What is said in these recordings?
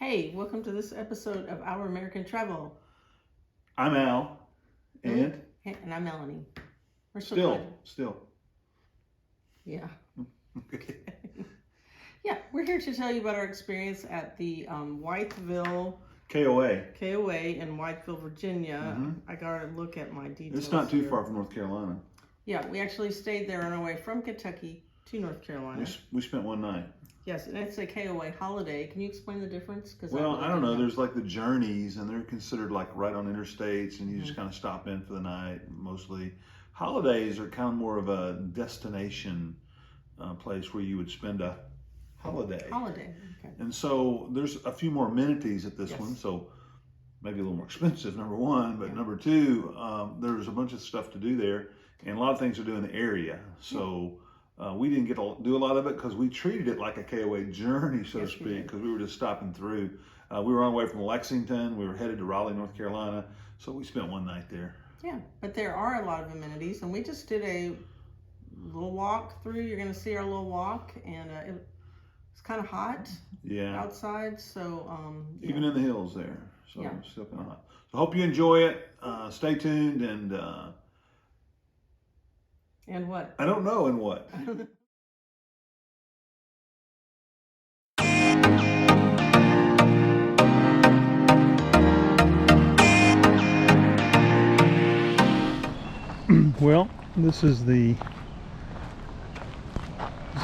Hey, welcome to this episode of Our American Travel. I'm Al, and I'm Melanie. We're still. Yeah. Yeah, we're here to tell you about our experience at the Wytheville KOA in Wytheville, Virginia. Mm-hmm. I got to look at my details. It's not too far from North Carolina. Yeah, we actually stayed there on our way from Kentucky to North Carolina. We spent one night. Yes, and it's a KOA holiday. Can you explain the difference? Well, I don't know. There's like the journeys, and they're considered like right on interstates, and you just kind of stop in for the night. Mostly, holidays are kind of more of a destination place where you would spend a holiday. Okay. And so there's a few more amenities at this one, so maybe a little more expensive, number one, but number two, there's a bunch of stuff to do there, and a lot of things to do in the area. So. We didn't get to do a lot of it because we treated it like a KOA journey, so to speak, because we were just stopping through. We were on the way from Lexington. We were headed to Raleigh, North Carolina, so we spent one night there. Yeah, but there are a lot of amenities, and we just did a little walk through. You're going to see our little walk, and it's kind of hot outside, so... Even in the hills there, so it's still kind of hot. So hope you enjoy it. Stay tuned, and... And what? I don't know, and what? Well, this is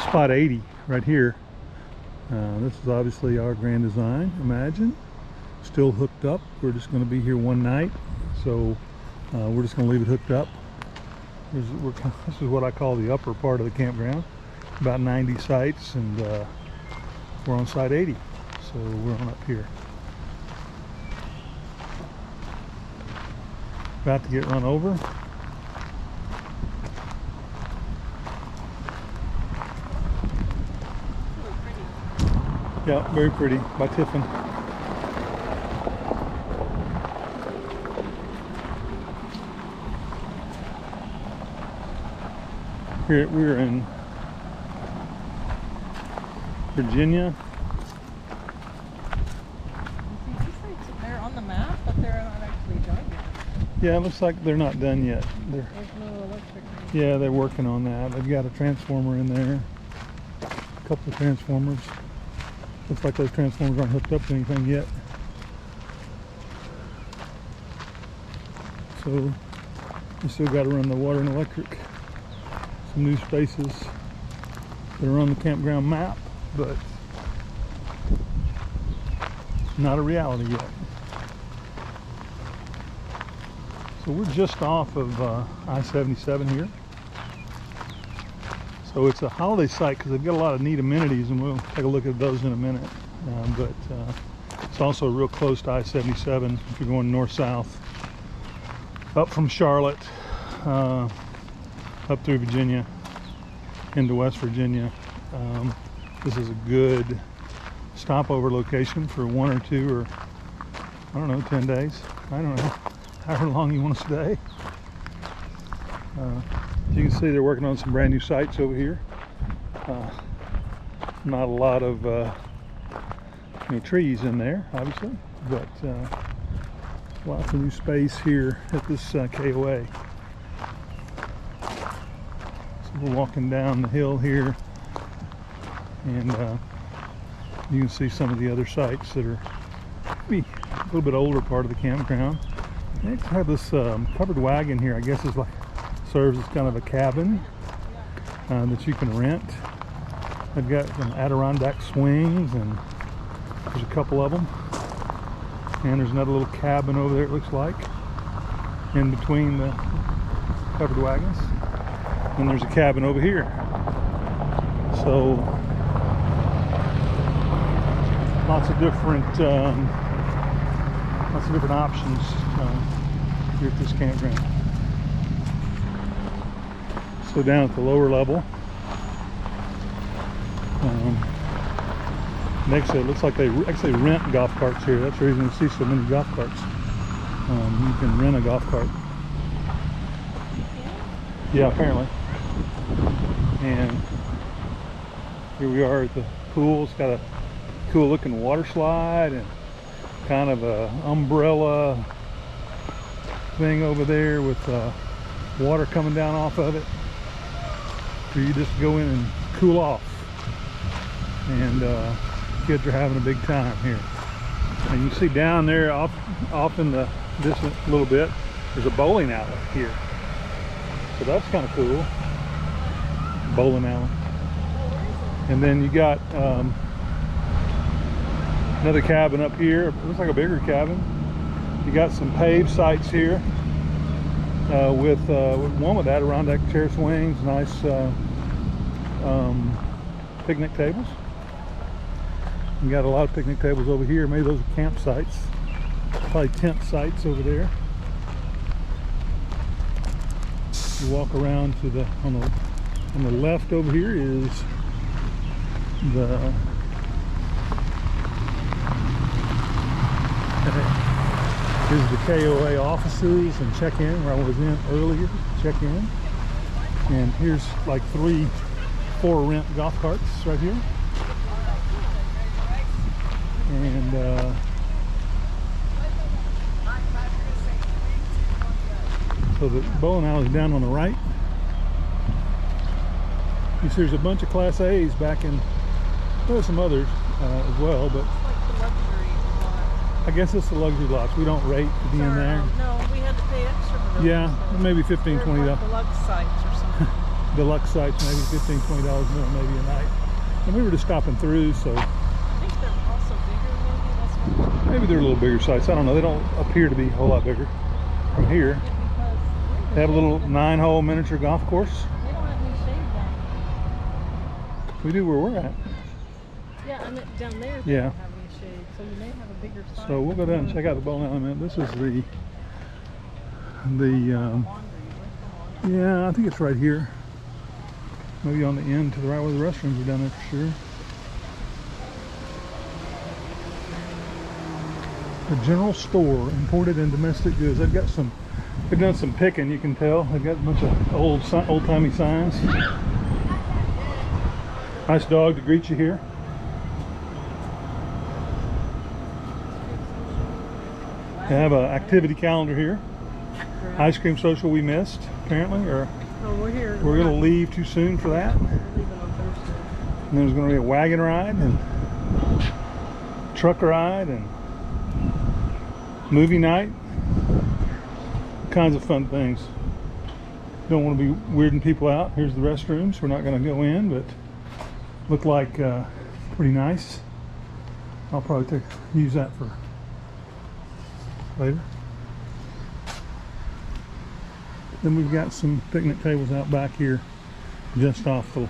spot 80 right here. This is obviously our Grand Design, imagine. Still hooked up. We're just going to be here one night, so we're just going to leave it hooked up. This is what I call the upper part of the campground. About 90 sites, and we're on site 80, so we're on up here. About to get run over. Yeah, very pretty, by Tiffin. We're in Virginia. They're on the map, but they're not actually done yet. Yeah, it looks like they're not done yet. There's no electric. Yeah, they're working on that. They've got a transformer in there. A couple of transformers. Looks like those transformers aren't hooked up to anything yet. So we still got to run the water and electric. Some new spaces that are on the campground map, but not a reality yet. So we're just off of I-77 here. So it's a holiday site because they've got a lot of neat amenities, and we'll take a look at those in a minute. But it's also real close to I-77 if you're going north-south, up from Charlotte, up through Virginia into West Virginia. This is a good stopover location for 1 or 2 or I don't know, 10 days. I don't know however long you want to stay. As you can see, they're working on some brand new sites over here. Not a lot of trees in there, obviously, but lots of new space here at this KOA. We're walking down the hill here, and you can see some of the other sites that are maybe a little bit older part of the campground. They have this covered wagon here. I guess is like serves as kind of a cabin that you can rent. They've got some Adirondack swings, and there's a couple of them. And there's another little cabin over there, it looks like, in between the covered wagons. And there's a cabin over here. So lots of different options here at this campground. So down at the lower level, next it looks like they actually rent golf carts here. That's the reason you see so many golf carts. You can rent a golf cart. Yeah, apparently. And here we are at the pool. It's got a cool looking water slide and kind of a umbrella thing over there with water coming down off of it, so you just go in and cool off. And kids are having a big time here. And you see down there off in the distance a little bit, there's a bowling alley here. So that's kind of cool. Bowling alley. And then you got another cabin up here. It looks like a bigger cabin. You got some paved sites here with one with Adirondack chair swings, nice picnic tables. You got a lot of picnic tables over here. Maybe those are campsites. Probably tent sites over there. You walk around to the on the left over here is the here's the KOA offices and check-in where I was in earlier. Check-in, and here's like 4 rent golf carts right here. And so the bowling alley is down on the right. You see there's a bunch of Class A's back in, there's some others as well, but I guess it's the luxury lots. We don't rate to be in there. No, we had to pay extra for those. Yeah, maybe $15, $20. Like deluxe sites or something. Deluxe sites, maybe $15, $20 more maybe a night. And we were just stopping through, so I think they're also bigger, maybe. That's what maybe they're a little bigger sites. I don't know. They don't appear to be a whole lot bigger from here. They have a little 9-hole miniature golf course. they don't have any shade down. We do where we're at. Yeah, I meant down there they Yeah. don't have any shade, so you may have a bigger site. So we'll go down and check out the bowling alley in a minute. This is Laundry, yeah, I think it's right here. Maybe on the end to the right where the restrooms are down there for sure. The general store, imported and domestic goods. They've done some picking, you can tell. They've got a bunch of old-timey signs. Nice dog to greet you here. They have an activity calendar here. Ice cream social we missed, apparently, or Oh, we're here. we're going to leave too soon for that. We're leaving on Thursday. And there's going to be a wagon ride and truck ride and movie night. Kinds of fun things. Don't want to be weirding people out. Here's the restrooms. We're not going to go in, but look like pretty nice. I'll probably use that for later. Then we've got some picnic tables out back here, just off the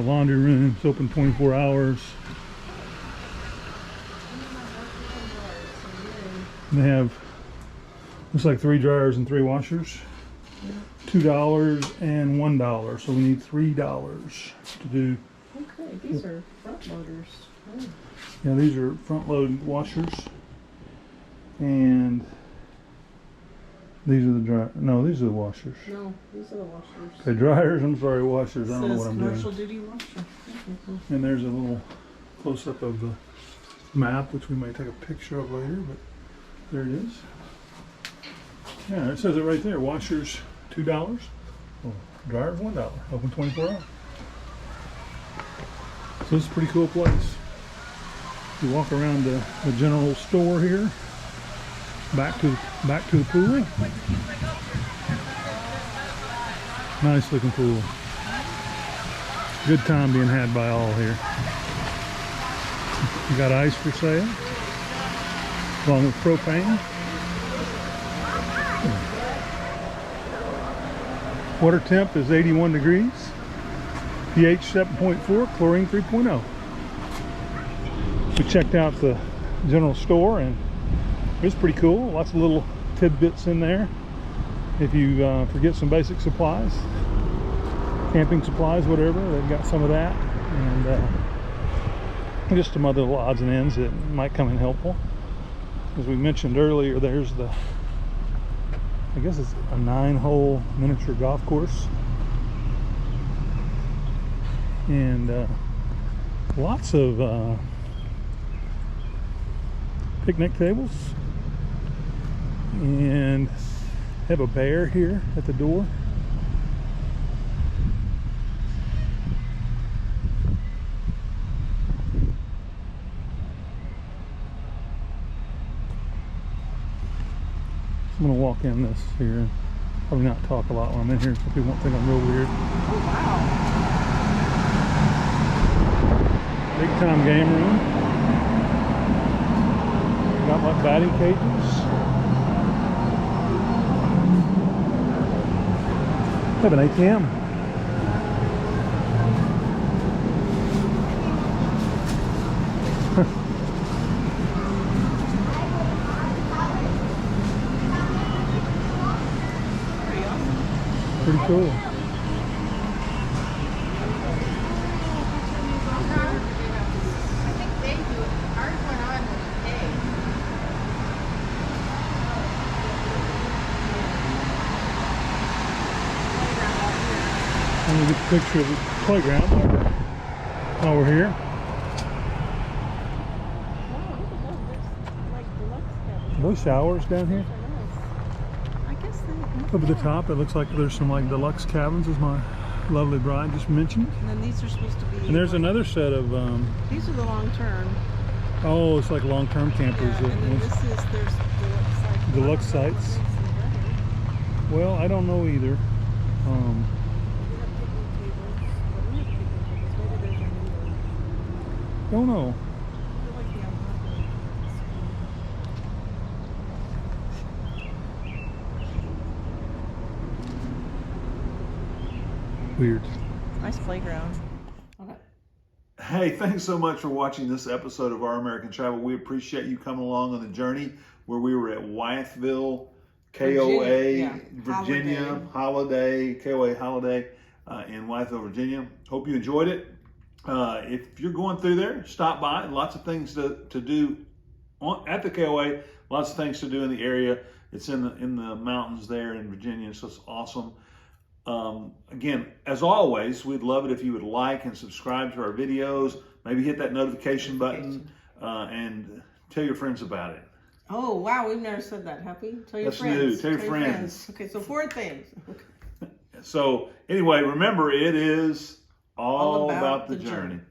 laundry room. It's open 24 hours. They have, looks like 3 dryers and 3 washers. $2 and $1, so we need $3 to do. Okay, these are front loaders. Oh. Yeah, these are front load washers, and these are the dry. No, these are the washers. No, these are the washers. Okay, dryers. I'm sorry, washers. I don't know what I'm commercial doing. duty washer. And there's a little close up of the map, which we may take a picture of later, but there it is. Yeah, it says it right there. Washers $2. Oh, dryers $1. Open 24 hours. So this is a pretty cool place. You walk around the general store here, back to the pool. Nice looking pool. Good time being had by all here. You got ice for sale, along with propane. Water temp is 81 degrees. pH 7.4, chlorine 3.0. We checked out the general store and it was pretty cool. Lots of little tidbits in there. If you forget some basic supplies, camping supplies, whatever, they've got some of that. And just some other little odds and ends that might come in helpful. As we mentioned earlier, there's the, I guess it's a 9-hole miniature golf course. And Lots of picnic tables, and have a bear here at the door. I'm gonna walk in this here. Probably not talk a lot when I'm in here so people won't think I'm real weird. Oh, wow. Big time game room. Got like batting cages. Have an ATM. Pretty cool. Let me get a picture of the playground while we're here. Those showers down here. I guess they. Up at the top, it looks like there's some like deluxe cabins, as my lovely bride just mentioned. And then these are supposed to be. And there's another set of, These are the long term. oh, it's like long-term campers. Yeah, and then this is there's Deluxe sites. Well, I don't know either. Don't know. Weird. Nice playground. Okay. Hey, thanks so much for watching this episode of Our American Travel. We appreciate you coming along on the journey where we were at Wytheville KOA Virginia Holiday, KOA Holiday in Wytheville, Virginia. Hope you enjoyed it. If you're going through there, stop by. Lots of things to do at the KOA. Lots of things to do in the area. It's in the mountains there in Virginia, so it's awesome. Again, as always, we'd love it if you would like and subscribe to our videos. Maybe hit that notification button and tell your friends about it. Oh, wow, we've never said that, have we? Tell your That's friends. new. Tell your friends. Okay, so 4 things. So anyway, remember, it is all about the journey.